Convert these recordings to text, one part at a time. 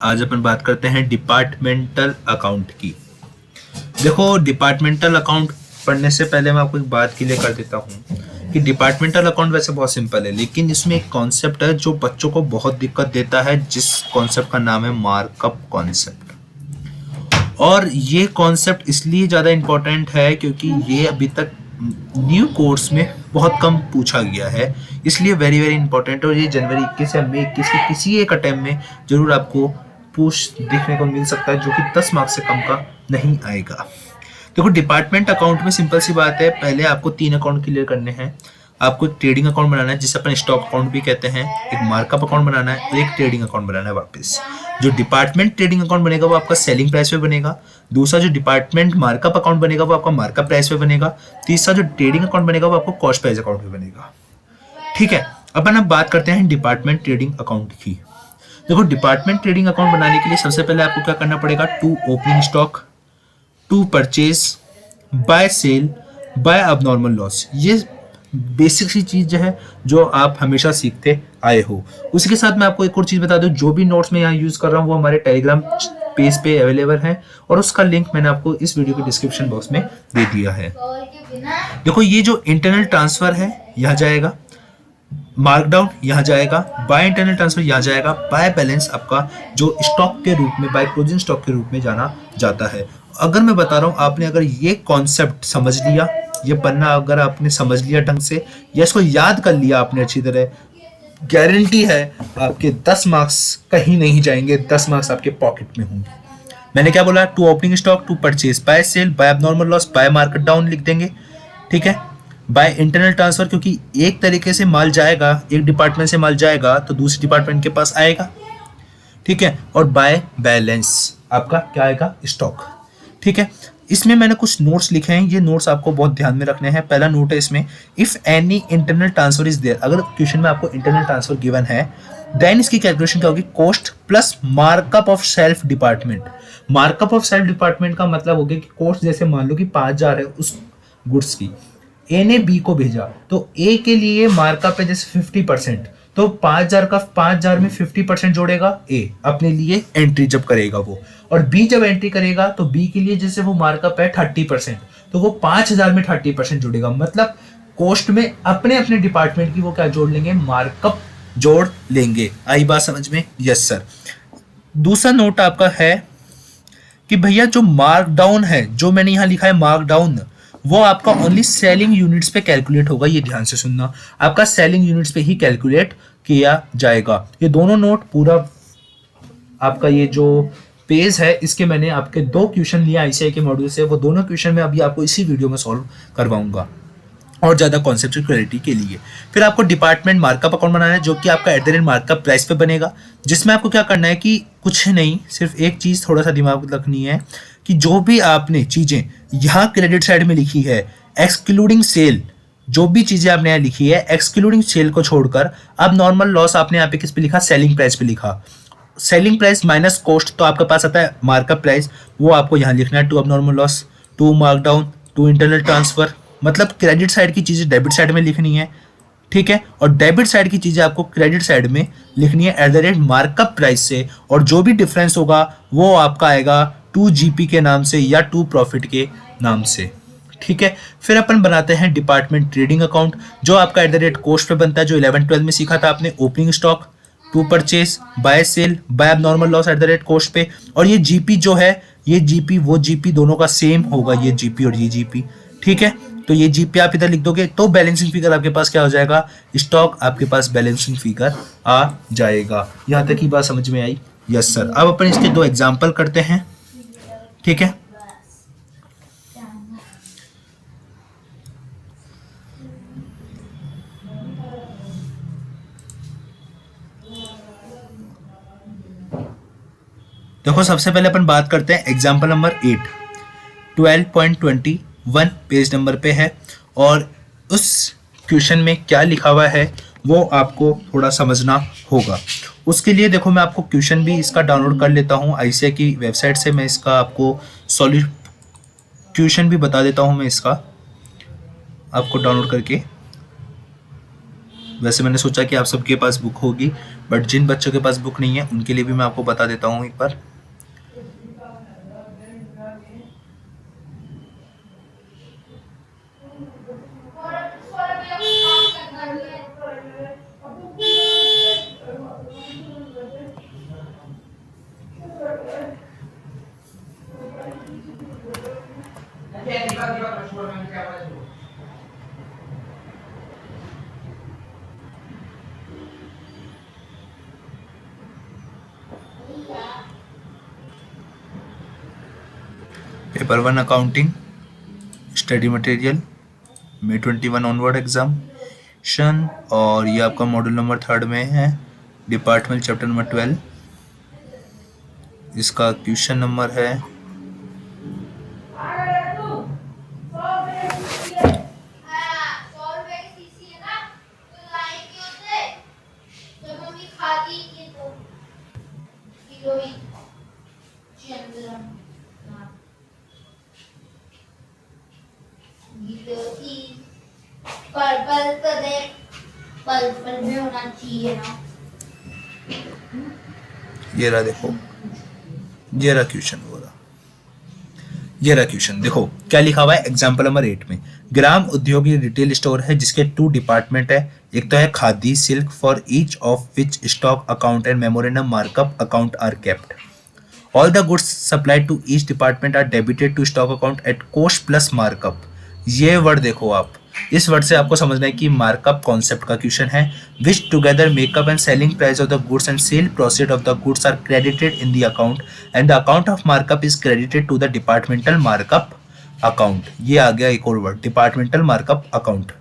आज अपन बात करते हैं डिपार्टमेंटल अकाउंट की। देखो, डिपार्टमेंटल अकाउंट पढ़ने से पहले मैं आपको एक बात क्लियर कर देता हूँ कि डिपार्टमेंटल अकाउंट वैसे बहुत सिंपल है, लेकिन इसमें एक कॉन्सेप्ट है जो बच्चों को बहुत दिक्कत देता है, जिस कॉन्सेप्ट का नाम है मार्कअप कॉन्सेप्ट। और ये कॉन्सेप्ट इसलिए ज़्यादा इम्पोर्टेंट है क्योंकि ये अभी तक न्यू कोर्स में बहुत कम पूछा गया है, इसलिए वेरी वेरी इंपॉर्टेंट है। और ये जनवरी 21 या मई 21 के किसी एक अटेम्प्ट में जरूर आपको पूछ देखने को मिल सकता है, जो कि 10 मार्क्स से कम का नहीं आएगा। देखो, डिपार्टमेंट अकाउंट में सिंपल सी बात है, पहले आपको 3 अकाउंट क्लियर करने हैं। आपको एक ट्रेडिंग अकाउंट बनाना है जिसे अपन स्टॉक अकाउंट भी कहते हैं, एक मार्कअप अकाउंट बनाना है और एक ट्रेडिंग अकाउंट बनाना है वापस। जो डिपार्टमेंट ट्रेडिंग अकाउंट बनेगा वो आपका सेलिंग प्राइस पे बनेगा। दूसरा जो डिपार्टमेंट मार्कअप अकाउंट बनेगा वो आपका मार्कअप प्राइस पे बनेगा। तीसरा जो ट्रेडिंग अकाउंट बनेगा वो आपको कॉस्ट प्राइस अकाउंट पे बनेगा। ठीक है, अपन अब बात करते हैं डिपार्टमेंट ट्रेडिंग अकाउंट की। देखो, डिपार्टमेंट ट्रेडिंग अकाउंट बनाने के लिए सबसे पहले आपको क्या करना पड़ेगा, to opening stock, to purchase, by sale, by abnormal loss. ये बेसिक सी चीज है जो आप हमेशा सीखते आए हो। उसी के साथ मैं आपको एक और चीज बता दूं, जो भी नोट्स मैं यहाँ यूज कर रहा हूँ वो हमारे टेलीग्राम पेज पे अवेलेबल है और उसका लिंक मैंने आपको इस वीडियो के डिस्क्रिप्शन बॉक्स में दे दिया है। देखो, ये जो इंटरनल ट्रांसफर है यहाँ जाएगा, मार्कडाउन यहाँ जाएगा, बाय इंटरनल ट्रांसफर यहाँ जाएगा, बाय बैलेंस आपका जो स्टॉक के रूप में, बाय क्लोजिंग स्टॉक के रूप में जाना जाता है। अगर मैं बता रहा हूँ, आपने अगर ये कॉन्सेप्ट समझ लिया, ये पन्ना अगर आपने समझ लिया ढंग से या इसको याद कर लिया आपने अच्छी तरह, गारंटी है आपके 10 मार्क्स कहीं नहीं जाएंगे, 10 मार्क्स आपके पॉकेट में होंगे। मैंने क्या बोला, to opening stock, to purchase, by sale, by abnormal loss, by market down लिख देंगे। ठीक है, बाय इंटरनल ट्रांसफर, क्योंकि एक तरीके से माल जाएगा, एक डिपार्टमेंट से माल जाएगा तो दूसरे डिपार्टमेंट के पास आएगा। ठीक है, और बाय बैलेंस आपका क्या आएगा, स्टॉक। ठीक है, इसमें मैंने कुछ नोट्स लिखे हैं, ये नोट्स आपको बहुत ध्यान में रखने हैं। पहला नोट है इसमें, if any internal transfer is there, अगर क्वेश्चन में आपको इंटरनल ट्रांसफर गिवन है, देन इसकी कैलकुलेशन क्या होगी, cost plus markup of self department. Markup of self department का मतलब हो गया कि कॉस्ट, जैसे मान लो कि 5,000 है उस गुड्स की, ए ने बी को भेजा तो ए के लिए मार्कअप है जैसे 50%, तो 5,000 का 5,000 में 50% जोड़ेगा ए अपने लिए एंट्री जब करेगा वो, और बी जब एंट्री करेगा तो बी के लिए जैसे वो मार्कअप है 30%, तो वो 5,000 में 30% जोड़ेगा। मतलब कॉस्ट में अपने अपने डिपार्टमेंट की वो क्या जोड़ लेंगे, मार्कअप जोड़ लेंगे। आई बात समझ में? Yes sir. दूसरा नोट आपका है कि भैया जो मार्क डाउन है, जो मैंने यहाँ लिखा है मार्क डाउन, वो आपका ओनली सेलिंग यूनिट्स पे कैलकुलेट होगा। ये ध्यान से सुनना, आपका सेलिंग यूनिट्स पे ही कैलकुलेट किया जाएगा। ये दोनों नोट पूरा आपका ये जो पेज है, इसके मैंने आपके 2 क्वेश्चन लिए आईसीआई के मॉड्यूल से, वो दोनों क्वेश्चन मैं अभी आपको इसी वीडियो में सॉल्व करवाऊंगा और ज़्यादा कॉन्सेप्चुअल क्लैरिटी के लिए। फिर आपको डिपार्टमेंट मार्कअप अकाउंट बनाना है, जो कि आपका eight the rate markup price पे बनेगा, जिसमें आपको क्या करना है कि कुछ नहीं, सिर्फ एक चीज़ थोड़ा सा दिमाग में रखनी है कि जो भी आपने चीज़ें यहाँ क्रेडिट साइड में लिखी है, एक्सक्लूडिंग सेल, जो भी चीज़ें आपने यहाँ लिखी है एक्सक्लूडिंग सेल को छोड़कर, अब नॉर्मल लॉस आपने यहाँ पे किस पे लिखा, सेलिंग प्राइस पे लिखा। सेलिंग प्राइस माइनस कॉस्ट, तो आपके पास आता है मार्कअप प्राइस, वो आपको यहाँ लिखना है, to abnormal loss, to markdown, to internal transfer. मतलब क्रेडिट साइड की चीज़ें डेबिट साइड में लिखनी है। ठीक है, और डेबिट साइड की चीज़ें आपको क्रेडिट साइड में लिखनी है eight the rate markup price से, और जो भी डिफरेंस होगा वो आपका आएगा टू जीपी के नाम से या टू प्रॉफिट के नाम से। ठीक है, फिर अपन बनाते हैं डिपार्टमेंट ट्रेडिंग अकाउंट, जो आपका एट द रेट कॉस्ट पे बनता है, जो 11-12 में सीखा था आपने, opening stock, to purchase, by sale, by abnormal loss at the rate cost पे। और ये जीपी जो है, ये जीपी वो जीपी दोनों का सेम होगा, ये जीपी और ये जीपी। ठीक है, तो ये जीपी आप इधर लिख दोगे तो बैलेंसिंग फिगर आपके पास क्या हो जाएगा, स्टॉक आपके पास बैलेंसिंग फिगर आ जाएगा। यहाँ तक की बात समझ में आई? Yes sir. अब अपन इसके 2 एग्जाम्पल करते हैं। ठीक है, देखो, सबसे पहले अपन बात करते हैं एग्जाम्पल नंबर 8, 12.21 पेज नंबर पे है, और उस क्वेश्चन में क्या लिखा हुआ है वो आपको थोड़ा समझना होगा। उसके लिए देखो, मैं आपको क्वेश्चन भी इसका डाउनलोड कर लेता हूँ आईसीआई की वेबसाइट से, मैं इसका आपको क्वेश्चन भी बता देता हूँ मैं इसका आपको डाउनलोड करके। वैसे मैंने सोचा कि आप सबके पास बुक होगी, बट जिन बच्चों के पास बुक नहीं है उनके लिए भी मैं आपको बता देता हूँ एक बार। Paper 1 accounting study material May 21 onward examination, और ये आपका मॉड्यूल नंबर 3 में है, डिपार्टमेंट चैप्टर नंबर 12। इसका क्वेश्चन नंबर है पर्पल में होना चाहिए ना। ये रहा, देखो ये रहा क्वेश्चन, हो रहा ये रहा क्वेश्चन। देखो क्या लिखा हुआ है एग्जाम्पल नंबर 8 में। ग्राम उद्योगी रिटेल स्टोर है जिसके 2 डिपार्टमेंट है। एक तो है khadi silk, for each of which stock account and memorandum markup account are kept. All the goods supplied to each department are debited to stock account at cost plus markup. ये word देखो आप, इस word से आपको समझना है कि markup concept का क्वेश्चन है। Which together markup and selling price of the goods and sale proceed of the goods are credited in the account and the account of markup is credited to the departmental markup account. ये आ गया एक और word, departmental markup account.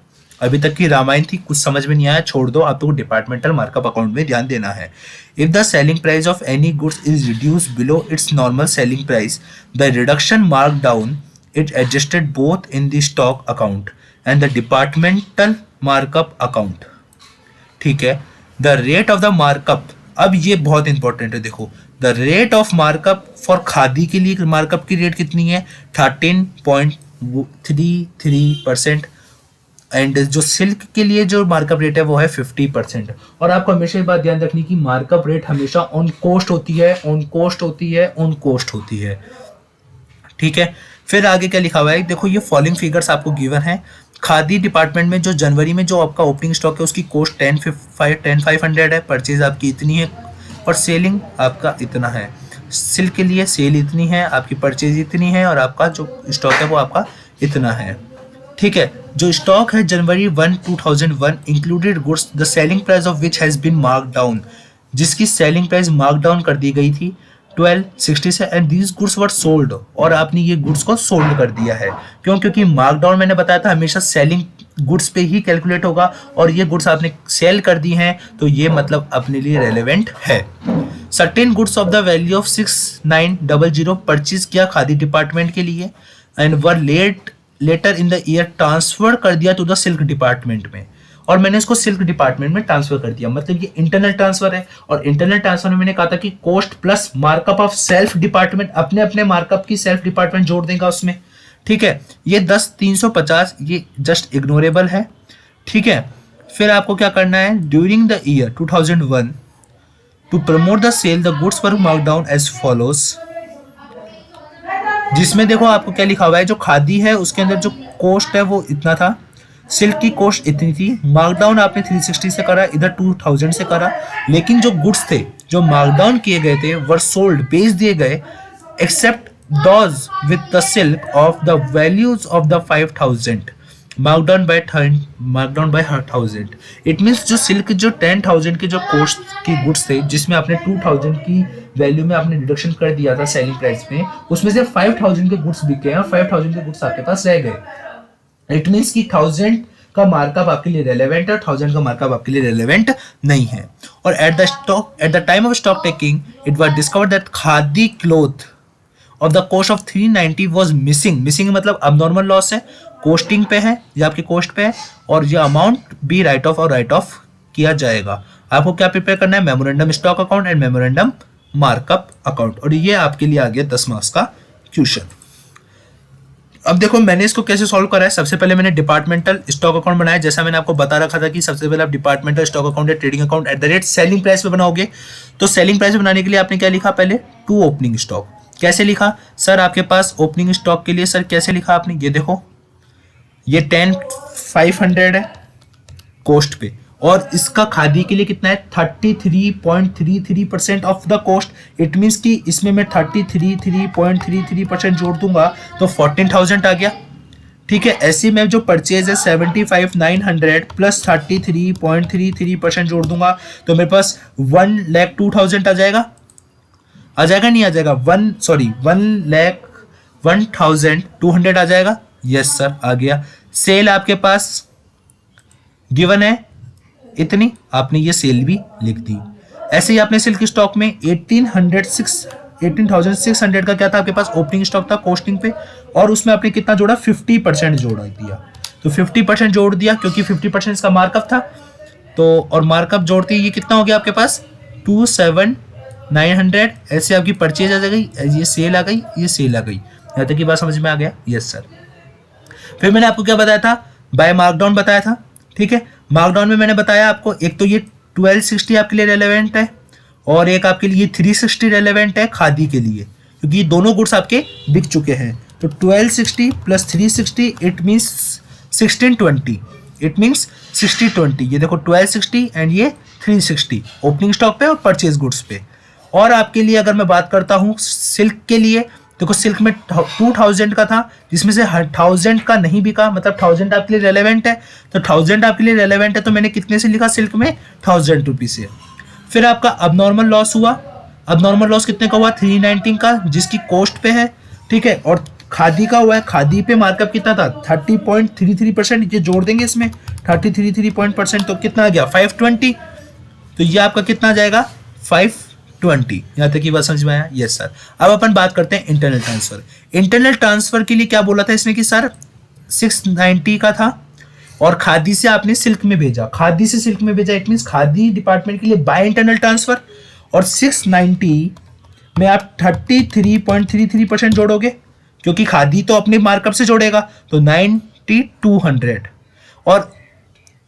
अभी तक की रामायण थी, कुछ समझ में नहीं आया, छोड़ दो, आपको डिपार्टमेंटल मार्कअप अकाउंट में ध्यान देना है। If the selling price of any goods is reduce below it's normal selling price, the reduction mark down it adjusted both in the stock account and the departmental markup account. ठीक है, the rate of the markup, अब ये बहुत important है, देखो the rate of markup for khadi के लिए markup की रेट कितनी है 13.33%, एंड जो सिल्क के लिए जो मार्कअप रेट है वो है 50%। और आपको हमेशा ये बात ध्यान रखनी कि मार्कअप रेट हमेशा ऑन कॉस्ट होती है, ऑन कॉस्ट होती है, ऑन कॉस्ट होती है। ठीक है, फिर आगे क्या लिखा हुआ है, देखो ये फॉलोइंग फिगर्स आपको गिवन है। खादी डिपार्टमेंट में जो जनवरी में जो आपका ओपनिंग स्टॉक है उसकी कॉस्ट 10,500 है, परचेज आपकी इतनी है और सेलिंग आपका इतना है। सिल्क के लिए सेल इतनी है, आपकी परचेज इतनी है और आपका जो स्टॉक है वो आपका इतना है। ठीक है, जो स्टॉक है January 1, 2001 included goods the selling price of which has been mark down, जिसकी सेलिंग प्राइस मार्क डाउन कर दी गई थी 1260 से, and these goods were sold, और आपने ये गुड्स को सोल्ड कर दिया है। क्यों? क्योंकि मार्क डाउन मैंने बताया था हमेशा सेलिंग गुड्स पे ही कैलकुलेट होगा, और ये गुड्स आपने सेल कर दी हैं तो ये मतलब अपने लिए रेलेवेंट है। Certain goods of the value of 6900 purchase किया खादी डिपार्टमेंट के लिए and were later in the year transfer कर दिया टू द सिल्क डिपार्टमेंट में, और मैंने इसको सिल्क डिपार्टमेंट में ट्रांसफर कर दिया, मतलब ये इंटरनल ट्रांसफर है। और इंटरनल ट्रांसफर में मैंने कहा था कि cost plus markup of self department, अपने अपने मार्कअप की सेल्फ डिपार्टमेंट जोड़ देगा उसमें। ठीक है, ये 10,350 ये जस्ट इग्नोरेबल है। ठीक है, फिर आपको क्या करना है, during the year 2001 to promote the sale the goods were mark down as follows, जिसमें देखो आपको क्या लिखा हुआ है, जो खादी है उसके अंदर जो कॉस्ट है वो इतना था, सिल्क की कॉस्ट इतनी थी, मार्कडाउन आपने 360 से करा, इधर 2000 से करा, लेकिन जो गुड्स थे जो मार्कडाउन किए गए थे वर सोल्ड, बेच दिए गए, except those with the silk of the values of the 5000 markdown by 1000। It means जो सिल्क जो 10,000 के जो कॉस्ट की गुड्स थे जिसमें आपने 2000 की वैल्यू में आपने डिडक्शन कर दिया था सेलिंग प्राइस में, उसमें से 5000 के गुड्स बिके हैं और 5000 के गुड्स आपके पास रह गए। इट मीन्स कि 1000 का मार्कअप आपके लिए रेलेवेंट है, 1000 का मार्कअप आपके लिए रेलेवेंट नहीं है। और at the time of stock taking it was discovered that khadi cloth of the cost of 390 was missing मतलब अबनॉर्मल लॉस है, कोस्टिंग पे है, ये आपके कोस्ट पे है, और ये अमाउंट भी राइट ऑफ किया जाएगा। आपको क्या प्रिपेयर करना है, memorandum stock account and memorandum markup account, और ये आपके लिए आ गया 10 मार्क्स का क्वेश्चन। अब देखो मैंने इसको कैसे सॉल्व करा है। सबसे पहले मैंने डिपार्टमेंटल स्टॉक अकाउंट बनाया, जैसा मैंने आपको बता रखा था कि सबसे पहले आप डिपार्टमेंटल स्टॉक अकाउंट या trading account eight the rate selling price पे बनाओगे। तो सेलिंग प्राइस बनाने के लिए आपने क्या लिखा, पहले टू ओपनिंग स्टॉक। कैसे लिखा सर आपके पास ओपनिंग स्टॉक के लिए, सर कैसे लिखा आपने, ये देखो ये 10,500 है कॉस्ट पे, और इसका खादी के लिए कितना है 33.33% of the cost. It means कि इसमें मैं 33.33% जोड़ दूंगा तो 14,000 आ गया। ठीक है, ऐसे में जो परचेज है 75,900 प्लस 33.33% जोड़ दूंगा तो मेरे पास 1,02,000 आ जाएगा। आ जाएगा नहीं आ जाएगा, 1,01,200 आ जाएगा। यस सर आ गया। सेल आपके पास गिवन है इतनी, आपने ये सेल भी लिख दी। ऐसे ही आपने सिल्क स्टॉक में 18,600 का क्या था आपके पास ओपनिंग स्टॉक था कॉस्टिंग पे, और उसमें आपने कितना जोड़ा 50% जोड़ दिया। तो 50% जोड़ दिया क्योंकि 50% इसका मार्कअप था। तो और मार्कअप जोड़ते ही ये कितना हो गया आपके पास 27,900। ऐसे आपकी परचेज आ गई, ये सेल आ गई, ये सेल आ गई। यहाँ तक की बात समझ में आ गया। Yes sir. फिर मैंने आपको क्या बताया था, बाय मार्कडाउन बताया था। ठीक है, मार्कडाउन में मैंने बताया आपको एक तो ये 1260 आपके लिए रेलेवेंट है और एक आपके लिए 360 रेलेवेंट है खादी के लिए, क्योंकि ये दोनों गुड्स आपके बिक चुके हैं। तो 1260 plus 360 it means 1620, it means 60-20। ये देखो 1260 एंड ये 360 ओपनिंग स्टॉक पे और परचेज गुड्स पे। और आपके लिए अगर मैं बात करता हूँ सिल्क के लिए, देखो सिल्क में 2000 का था जिसमें से 1000 का नहीं बिका, मतलब 1000 आपके लिए रेलेवेंट है। तो 1000 आपके लिए रेलेवेंट है तो मैंने कितने से लिखा सिल्क में 1000 रुपीज से। फिर आपका अबनॉर्मल लॉस हुआ, अबनॉर्मल लॉस कितने का हुआ 319 का जिसकी कॉस्ट पे है। ठीक है, और खादी का हुआ है, खादी पे मार्कअप कितना था 30.33%, ये जोड़ देंगे इसमें 33% तो कितना आ गया 520। तो ये आपका कितना आ जाएगा 520। यहाँ तक की बात समझ में आया। Yes sir. अब अपन बात करते हैं इंटरनल ट्रांसफर। इंटरनल ट्रांसफर के लिए क्या बोला था इसने कि सर 690 का था और खादी से आपने सिल्क में भेजा, खादी से सिल्क में भेजा, इट मीन्स खादी डिपार्टमेंट के लिए बाय इंटरनल ट्रांसफर। और 690 में आप 33.33% जोड़ोगे क्योंकि खादी तो अपने मार्कअप से जोड़ेगा तो 9200। और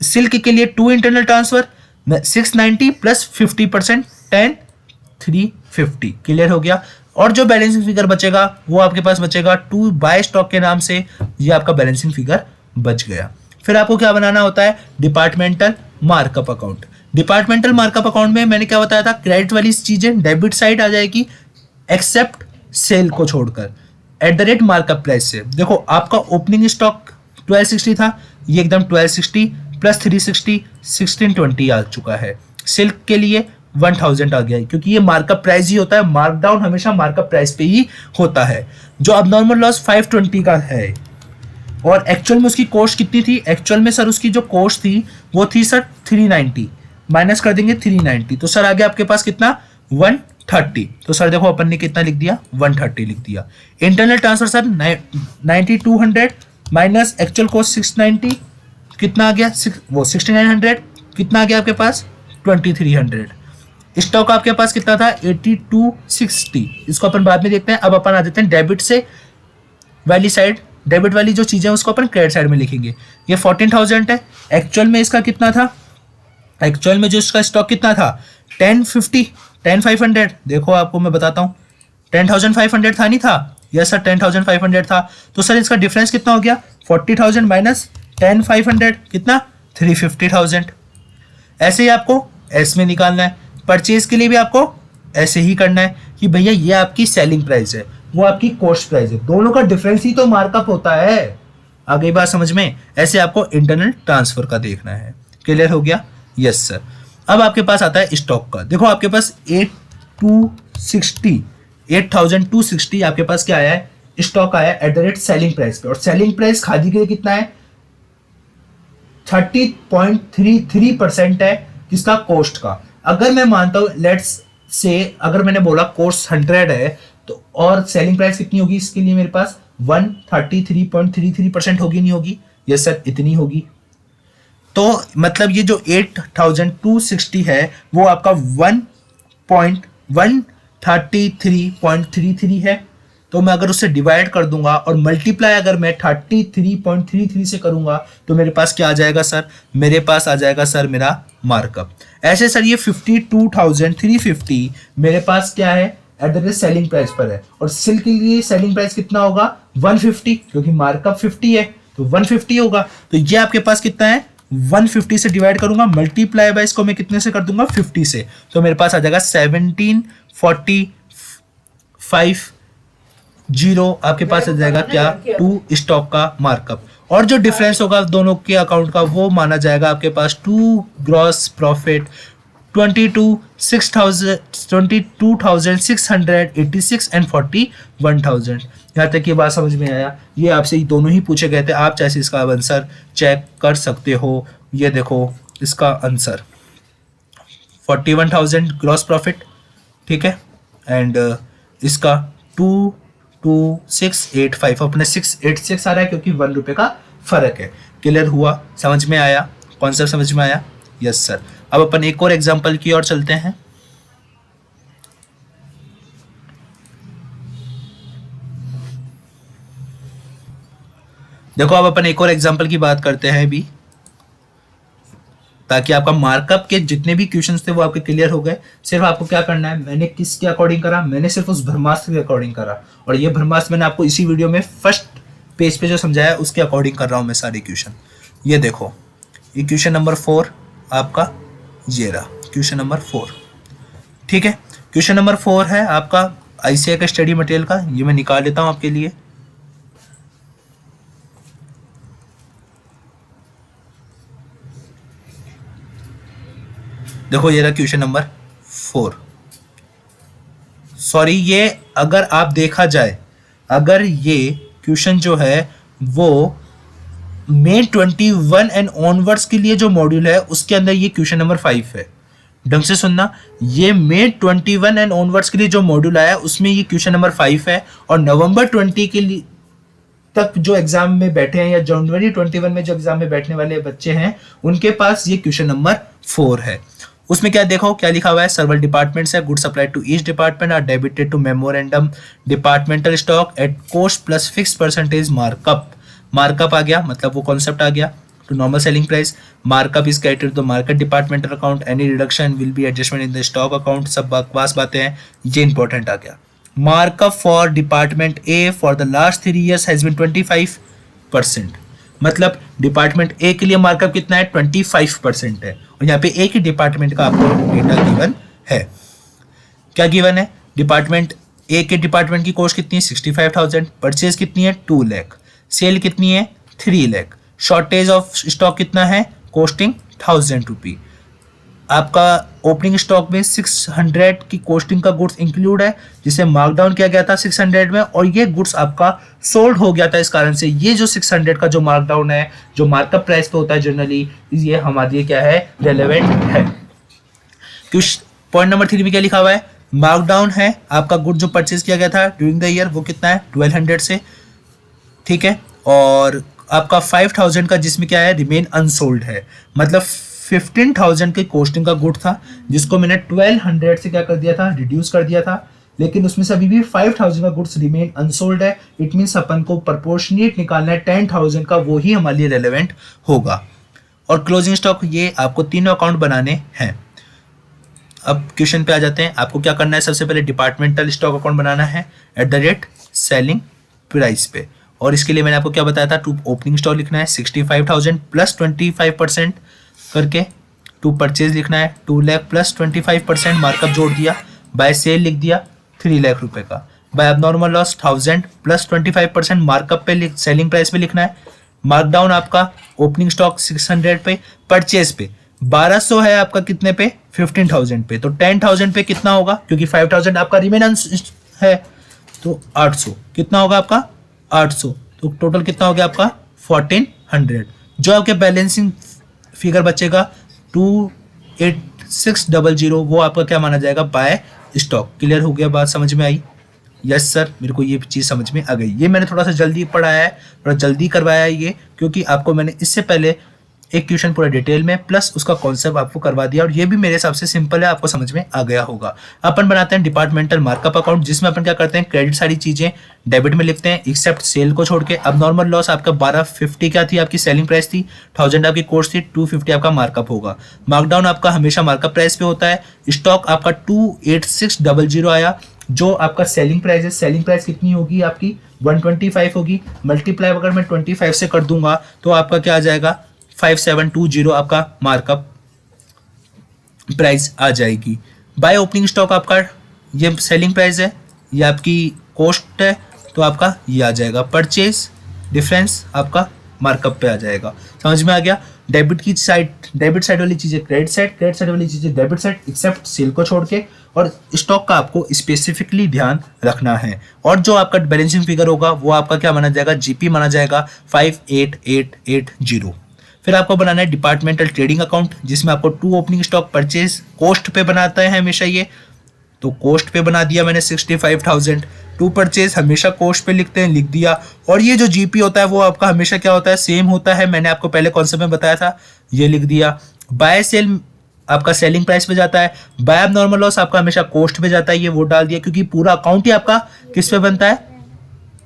सिल्क के लिए to internal transfer 690 plus 50% 10,350। Clear हो गया। और जो बैलेंसिंग फिगर बचेगा वो आपके पास बचेगा टू बाय स्टॉक के नाम से, ये आपका बैलेंसिंग फिगर बच गया। फिर आपको क्या बनाना होता है departmental markup account. Departmental markup account में मैंने क्या बताया था, क्रेडिट वाली चीजें डेबिट साइड आ जाएगी एक्सेप्ट सेल को छोड़कर eight the rate markup price से। देखो आपका ओपनिंग स्टॉक 1260 था, ये एकदम 1260 प्लस 360 1620 आ चुका है। सिल्क के लिए 1000 आ गया है क्योंकि ये मार्कअप प्राइस ही होता है, मार्कडाउन हमेशा मार्कअप प्राइस पे ही होता है। जो अब नॉर्मल लॉस 520 का है और एक्चुअल में उसकी कॉस्ट कितनी थी, एक्चुअल में सर उसकी जो कॉस्ट थी वो थी सर 390, माइनस कर देंगे 390 तो सर आगे आपके पास कितना 130। तो सर देखो अपन ने कितना लिख दिया 130 लिख दिया। Internal transfer sir 9200 minus actual cost 690 कितना आ गया वो 6900, कितना आ गया आपके पास 2300। स्टॉक आपके पास कितना था 8260, इसको अपन बाद में देखते हैं। अब अपन आ जाते हैं डेबिट से वाली साइड, डेबिट वाली जो चीजें उसको अपन क्रेडिट साइड में लिखेंगे। ये 14,000 है, एक्चुअल में इसका कितना था, एक्चुअल में जो इसका स्टॉक कितना था 10,500। देखो आपको मैं बताता हूँ 10,500 था नहीं था, यस सर 10,500 था। तो सर इसका डिफरेंस कितना हो गया 40,000 माइनस 10,500 कितना 350,000। ऐसे ही आपको एस में निकालना है। परचेज के लिए भी आपको ऐसे ही करना है कि भैया ये आपकी सेलिंग प्राइस है, वो आपकी कॉस्ट प्राइस है, दोनों का डिफरेंस ही तो मार्कअप होता है। आ गई बात समझ में। ऐसे आपको इंटरनल ट्रांसफर का देखना है। क्लियर हो गया। Yes sir. अब आपके पास आता है स्टॉक का। देखो आपके पास 8,260 आपके पास क्या आया है स्टॉक आया eight the rate selling price पे। और सेलिंग प्राइस खादी के लिए कितना है 30.33% है किसका कॉस्ट का। अगर मैं मानता हूं लेट्स से अगर मैंने बोला कॉस्ट 100 है तो और सेलिंग प्राइस कितनी होगी इसके लिए मेरे पास 133.33% होगी नहीं होगी। यस सर इतनी होगी। तो मतलब ये जो 8,260 है वो आपका 1.133.33 है। तो मैं अगर उससे डिवाइड कर दूंगा और मल्टीप्लाई अगर मैं 33.33 से करूंगा तो मेरे पास क्या आ जाएगा सर, मेरे पास आ जाएगा सर मेरा मार्कअप। ऐसे सर ये 52,350 मेरे पास क्या है eight the rate selling price पर है, और सिल्क के लिए सेलिंग प्राइस कितना होगा 150, क्योंकि मार्कअप 50 है तो 150 होगा। तो ये आपके पास कितना है 150 से डिवाइड करूंगा, मल्टीप्लाई बाय इसको मैं कितने से कर दूंगा 50 से, तो मेरे पास आ जाएगा 1745 आपके पास आ जाएगा क्या 2 स्टॉक का मार्कअप। और जो डिफरेंस होगा दोनों के अकाउंट का वो माना जाएगा आपके पास 2 ग्रॉस प्रॉफिट 22,686 एंड 41,000। यहाँ तक ये बात समझ में आया। ये आपसे दोनों ही पूछे गए थे, आप चाहे इसका आंसर चेक कर सकते हो। ये देखो इसका आंसर 41,000 ग्रॉस प्रॉफिट, ठीक है, एंड इसका 22685 अपने 686 आ रहा है क्योंकि 1 रुपये का फर्क है। क्लियर हुआ, समझ में आया, कॉन्सेप्ट समझ में आया? Yes sir. अब अपन एक और एग्जांपल की ओर चलते हैं। देखो अब अपन एक और एग्जांपल की बात करते हैं अभी, ताकि आपका मार्कअप के जितने भी क्वेश्चंस थे वो आपके क्लियर हो गए। सिर्फ आपको क्या करना है, मैंने किसके अकॉर्डिंग करा, मैंने सिर्फ उस ब्रह्मास्त्र के अकॉर्डिंग करा, और ये ब्रह्मास्त्र मैंने आपको इसी वीडियो में फर्स्ट पेज पे जो समझाया उसके अकॉर्डिंग कर रहा हूँ मैं सारे क्वेश्चन। ये देखो ये क्वेश्चन नंबर 4 आपका ये रहा, क्वेश्चन नंबर 4, ठीक है। क्वेश्चन नंबर 4 है आपका आईसीआई का स्टडी मटेरियल का, ये मैं निकाल लेता हूँ आपके लिए। देखो ये रहा क्वेश्चन नंबर 4। सॉरी, ये अगर आप देखा जाए, अगर ये क्वेश्चन जो है वो May 21 एंड ऑनवर्ड्स के लिए जो मॉड्यूल है उसके अंदर ये क्वेश्चन नंबर 5 है। ढंग से सुनना, ये May 21 एंड ऑनवर्ड्स के लिए जो मॉड्यूल आया उसमें ये क्वेश्चन नंबर 5 है, और नवंबर 20 के लिए तक जो एग्जाम में बैठे हैं या जनवरी 21 में जो एग्जाम में बैठने वाले बच्चे हैं उनके पास ये क्वेश्चन नंबर 4 है। उसमें क्या देखो क्या लिखा हुआ है, सर्वल डिपार्टमेंट्स है, good supply to each department are debited to memorandum departmental stock at cost plus fix percentage markup. Markup आ गया, मतलब वो कॉन्सेप्ट आ गया to normal selling price. Markup is credited to market departmental account, any reduction will be adjustment in the stock account. सब बकवास बातें हैं, ये इंपॉर्टेंट आ गया। Markup for department A for the last 3 years has been 25%, मतलब department A के लिए मार्कअप कितना है 25% है, और यहाँ पे एक ही डिपार्टमेंट का आपको डेटा गिवन है। क्या गिवन है, डिपार्टमेंट ए के डिपार्टमेंट की कॉस्ट कितनी है 65,000, परचेज कितनी है 2 लाख, सेल कितनी है 3 लाख, शॉर्टेज ऑफ स्टॉक कितना है कॉस्टिंग 1000 रुपी। आपका ओपनिंग स्टॉक में 600 की कॉस्टिंग का गुड्स इंक्लूड है जिसे मार्कडाउन किया गया था 600 में, और ये गुड्स आपका सोल्ड हो गया था। इस कारण से ये जो 600 का जो मार्कडाउन है जो मार्कअप प्राइस पे होता है जनरली, ये हमारे लिए क्या है रेलेवेंट है। पॉइंट नंबर 3 में क्या लिखा हुआ है, मार्कडाउन है आपका गुड जो परचेज किया गया था ड्यूरिंग द ईयर वो कितना है 1200 से, ठीक है, और आपका 5000 का जिसमें क्या है रिमेन अनसोल्ड है, मतलब 15,000 के कॉस्टिंग का गुड था जिसको मैंने 1200 से क्या कर दिया था रिड्यूस कर दिया था, लेकिन उसमें से अभी भी 5,000 का गुड्स रिमेन अनसोल्ड है। इट मीन्स अपन को प्रपोर्शनेट निकालना है 10,000 का, वो ही हमारे लिए रेलेवेंट होगा। और क्लोजिंग स्टॉक ये आपको तीनों अकाउंट बनाने हैं। अब क्वेश्चन पे आ जाते हैं, आपको क्या करना है, सबसे पहले डिपार्टमेंटल स्टॉक अकाउंट बनाना है eight the rate selling price पे, और इसके लिए मैंने आपको क्या बताया था, टू ओपनिंग स्टॉक लिखना है 65,000 प्लस 25% करके, टू परचेज लिखना है 2 लाख प्लस 25% मार्कअप जोड़ दिया, बाय सेल लिख दिया 3 लाख रुपए का, by abnormal loss 1000 plus 25% markup पे सेलिंग प्राइस पे लिखना है। मार्कडाउन आपका ओपनिंग स्टॉक 600 पे, परचेज पे 1200 है आपका, कितने पे 15,000 पे, तो 10,000 पे कितना होगा, क्योंकि 5,000 आपका रिमेनेंस है तो 800 कितना होगा आपका 800, तो टोटल कितना हो गया आपका 1400। जो आपके बैलेंसिंग फिगर बचेगा 28600, वो आपका क्या माना जाएगा बाय स्टॉक। क्लियर हो गया, बात समझ में आई? यस सर, मेरे को ये चीज़ समझ में आ गई। ये मैंने थोड़ा सा जल्दी पढ़ाया है, थोड़ा जल्दी करवाया है ये, क्योंकि आपको मैंने इससे पहले एक क्वेश्चन पूरा डिटेल में प्लस उसका कॉन्सेप्ट आपको करवा दिया, और ये भी मेरे हिसाब से सिंपल है, आपको समझ में आ गया होगा। अपन बनाते हैं डिपार्टमेंटल मार्कअप अकाउंट, जिसमें अपन क्या करते हैं, क्रेडिट सारी चीजें डेबिट में लिखते हैं एक्सेप्ट सेल को छोड़ के। अब नॉर्मल लॉस आपका 1250 क्या थी, आपकी सेलिंग प्राइस थी, 1000 आपकी कॉस्ट थी, 250 आपका मार्कअप होगा। मार्कडाउन आपका हमेशा मार्कअप प्राइस पे होता है। स्टॉक आपका 28600 आया, जो आपका सेलिंग प्राइस है, सेलिंग प्राइस कितनी होगी आपकी 125 होगी, मल्टीप्लाई अगर मैं 25 से कर दूंगा तो आपका क्या आ जाएगा 5720 आपका मार्कअप प्राइस आ जाएगी। बाय ओपनिंग स्टॉक आपका ये सेलिंग प्राइस है, ये आपकी कॉस्ट है, तो आपका ये आ जाएगा परचेज डिफरेंस आपका मार्कअप पे आ जाएगा। समझ में आ गया। डेबिट की साइड, डेबिट साइड वाली चीजें क्रेडिट साइड, क्रेडिट साइड वाली चीजें डेबिट साइड एक्सेप्ट सेल को छोड़ के, और स्टॉक का आपको स्पेसिफिकली ध्यान रखना है। और जो आपका बैलेंसिंग फिगर होगा वो आपका क्या माना जाएगा, जीपी माना जाएगा 58880। फिर आपको बनाना है डिपार्टमेंटल ट्रेडिंग अकाउंट, जिसमें आपको 2 ओपनिंग स्टॉक परचेज कॉस्ट पे बनाता है हमेशा ये, तो कॉस्ट पे बना दिया मैंने 65,000। 2 परचेज हमेशा कॉस्ट पे लिखते हैं, लिख दिया। और ये जो जीपी होता है वो आपका हमेशा क्या होता है, सेम होता है, मैंने आपको पहले कॉन्सेप्ट में बताया था, ये लिख दिया। बाय सेल आपका सेलिंग प्राइस पे जाता है, बाय अब नॉर्मल लॉस आपका हमेशा कॉस्ट पे जाता है, ये वो डाल दिया, क्योंकि पूरा अकाउंट ही आपका किस पे बनता है,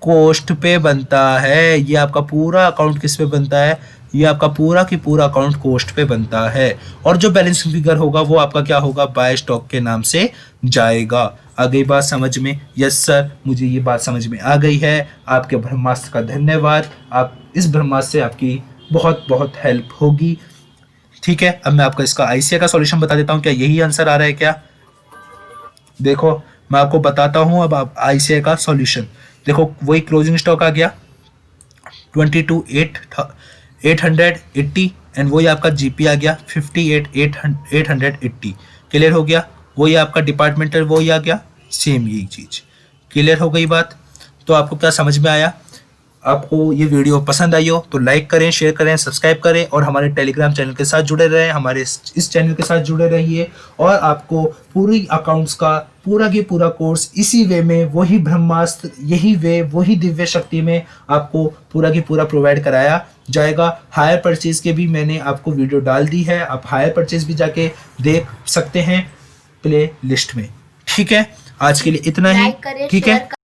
कॉस्ट पे बनता है। ये आपका पूरा अकाउंट किस पे बनता है, ये आपका पूरा की पूरा अकाउंट कॉस्ट पे बनता है। और जो बैलेंस फिगर होगा वो आपका क्या होगा, बाय स्टॉक के नाम से जाएगा। आ गई बात समझ में? यस सर, मुझे ये बात समझ में आ गई है। आपके ब्रह्मास्त्र का धन्यवाद, आप इस ब्रह्मास्त्र से आपकी बहुत बहुत हेल्प होगी। ठीक है, अब मैं आपको इसका आईसीआई का सॉल्यूशन बता देता हूँ। क्या यही आंसर आ रहा है क्या? देखो मैं आपको बताता हूँ अब आप आईसीआई का सॉल्यूशन। देखो वही क्लोजिंग स्टॉक आ गया 22,880 एंड वही आपका जीपी आ गया 58,880। क्लियर हो गया। वही आपका डिपार्टमेंटल वही आ गया, सेम यही चीज़। क्लियर हो गई बात? तो आपको क्या समझ में आया? आपको ये वीडियो पसंद आई हो तो लाइक करें, शेयर करें, सब्सक्राइब करें और हमारे टेलीग्राम चैनल के साथ जुड़े रहें, हमारे इस चैनल के साथ जुड़े रहिए। और आपको पूरी अकाउंट्स का पूरा की पूरा कोर्स इसी वे में, वही ब्रह्मास्त्र, यही वे, वही दिव्य शक्ति में आपको पूरा की पूरा प्रोवाइड कराया जाएगा। हायर परचेज के भी मैंने आपको वीडियो डाल दी है, आप हायर परचेज भी जाके देख सकते हैं प्ले लिस्ट में। ठीक है, आज के लिए इतना ही। ठीक है।